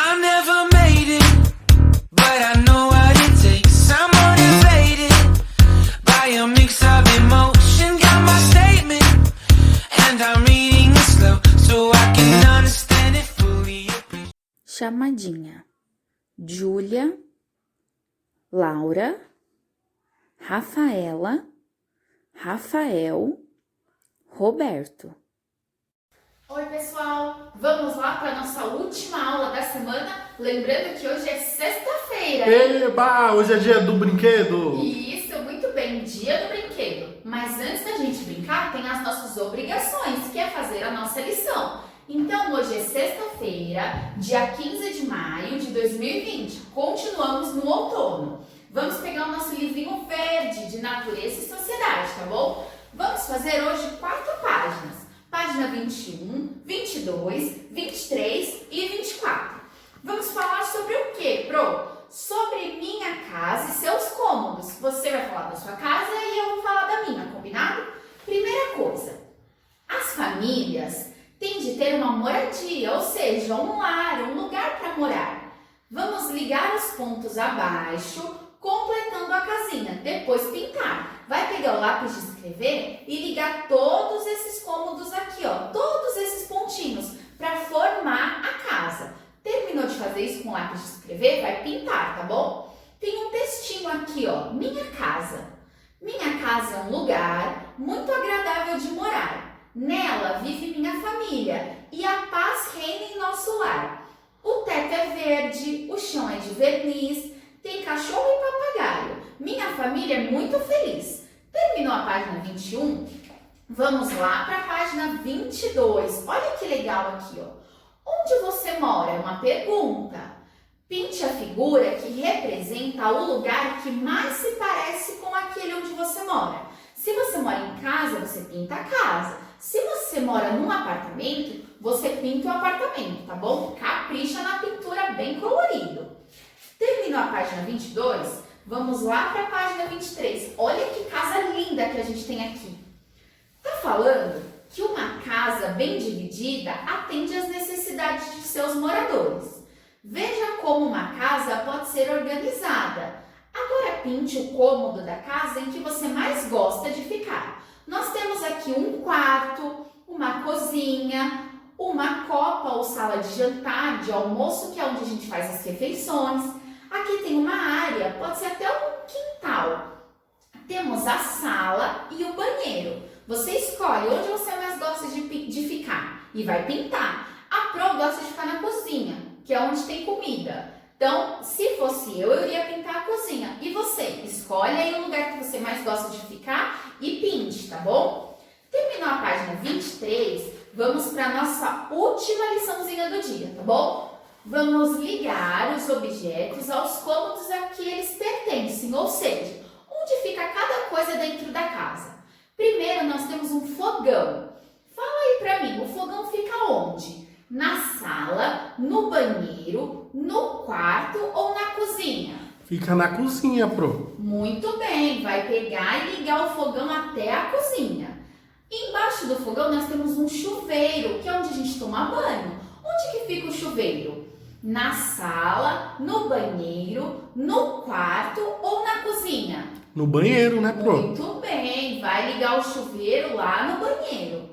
I never made it, but I know what it takes. I'm motivated by a mix of emotion. Got my statement, and I'm reading it slow so I can understand it fully. Chamadinha: Júlia, Laura, Rafaela, Rafael, Roberto. Oi, pessoal! Vamos lá para a nossa última aula da semana. Lembrando que hoje é sexta-feira. Eba! Hoje é dia do brinquedo! Isso, muito bem, dia do brinquedo. Mas antes da gente brincar, tem as nossas obrigações, que é fazer a nossa lição. Então, hoje é sexta-feira, dia 15 de maio de 2020. Continuamos no outono. Vamos pegar o nosso livrinho verde de natureza e sociedade, tá bom? Vamos fazer hoje 4 páginas. Página 21, 22, 23 e 24. Vamos falar sobre o quê, Pro? Sobre minha casa e seus cômodos. Você vai falar da sua casa e eu vou falar da minha, combinado? Primeira coisa, as famílias têm de ter uma moradia, ou seja, um lar, um lugar para morar. Vamos ligar os pontos abaixo, completando a casinha, depois pintar. Vai pegar o lápis de escrever e ligar todos esses cômodos aqui, ó, todos esses pontinhos, para formar a casa. Terminou de fazer isso com o lápis de escrever? Vai pintar, tá bom? Tem um textinho aqui, ó, minha casa. Minha casa é um lugar muito agradável de morar. Nela vive minha família e a paz reina em nosso lar. O teto é verde, o chão é de verniz, tem cachorro e papagaio. Minha família é muito feliz. Terminou a página 21? Vamos lá para a página 22. Olha que legal aqui, ó. Onde você mora? É uma pergunta. Pinte a figura que representa o lugar que mais se parece com aquele onde você mora. Se você mora em casa, você pinta a casa. Se você mora num apartamento, você pinta o apartamento, tá bom? Capricha na pintura bem colorido. Terminou a página 22? Vamos lá para a página 23. Olha que casa linda que a gente tem aqui. Tá falando que uma casa bem dividida atende às necessidades de seus moradores. Veja como uma casa pode ser organizada. Agora pinte o cômodo da casa em que você mais gosta de ficar. Nós temos aqui um quarto, uma cozinha, uma copa ou sala de jantar, de almoço, que é onde a gente faz as refeições. Aqui tem uma área, pode ser até um quintal. Temos a sala e o banheiro. Você escolhe onde você mais gosta de ficar e vai pintar. A Pro gosta de ficar na cozinha, que é onde tem comida. Então, se fosse eu iria pintar a cozinha. E você? Escolhe aí o lugar que você mais gosta de ficar e pinte, tá bom? Terminou a página 23, vamos para a nossa última liçãozinha do dia, tá bom? Vamos ligar os objetos aos cômodos a que eles pertencem, ou seja, onde fica cada coisa dentro da casa. Primeiro, nós temos um fogão. Fala aí pra mim, o fogão fica onde? Na sala, no banheiro, no quarto ou na cozinha? Fica na cozinha, Pro. Muito bem, vai pegar e ligar o fogão até a cozinha. Embaixo do fogão nós temos um chuveiro, que é onde a gente toma banho. Onde que fica o chuveiro? Na sala, no banheiro, no quarto ou na cozinha? No banheiro, né, Pro? Muito bem, vai ligar o chuveiro lá no banheiro.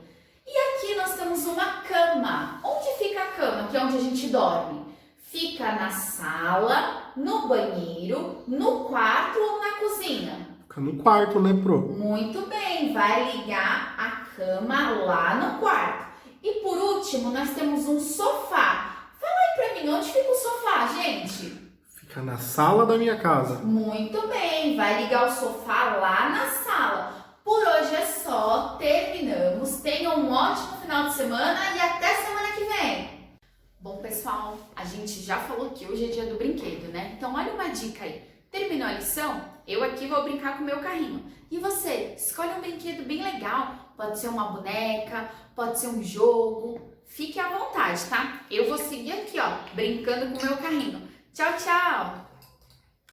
E aqui nós temos uma cama. Onde fica a cama, que é onde a gente dorme? Fica na sala, no banheiro, no quarto ou na cozinha? Fica no quarto, né, Pro? Muito bem, vai ligar a cama lá no quarto. E por último, nós temos um sofá. Fala aí pra mim, onde fica o sofá, gente? Fica na sala da minha casa. Muito bem, vai ligar o sofá lá na sala. Por hoje é só, terminamos. Tenham um ótimo final de semana e até semana que vem. Bom, pessoal, a gente já falou que hoje é dia do brinquedo, né? Então olha uma dica aí. Terminou a lição? Eu aqui vou brincar com o meu carrinho. E você, escolhe um brinquedo bem legal. Pode ser uma boneca, pode ser um jogo. Fique à vontade, tá? Eu vou seguir aqui, ó, brincando com o meu carrinho. Tchau, tchau!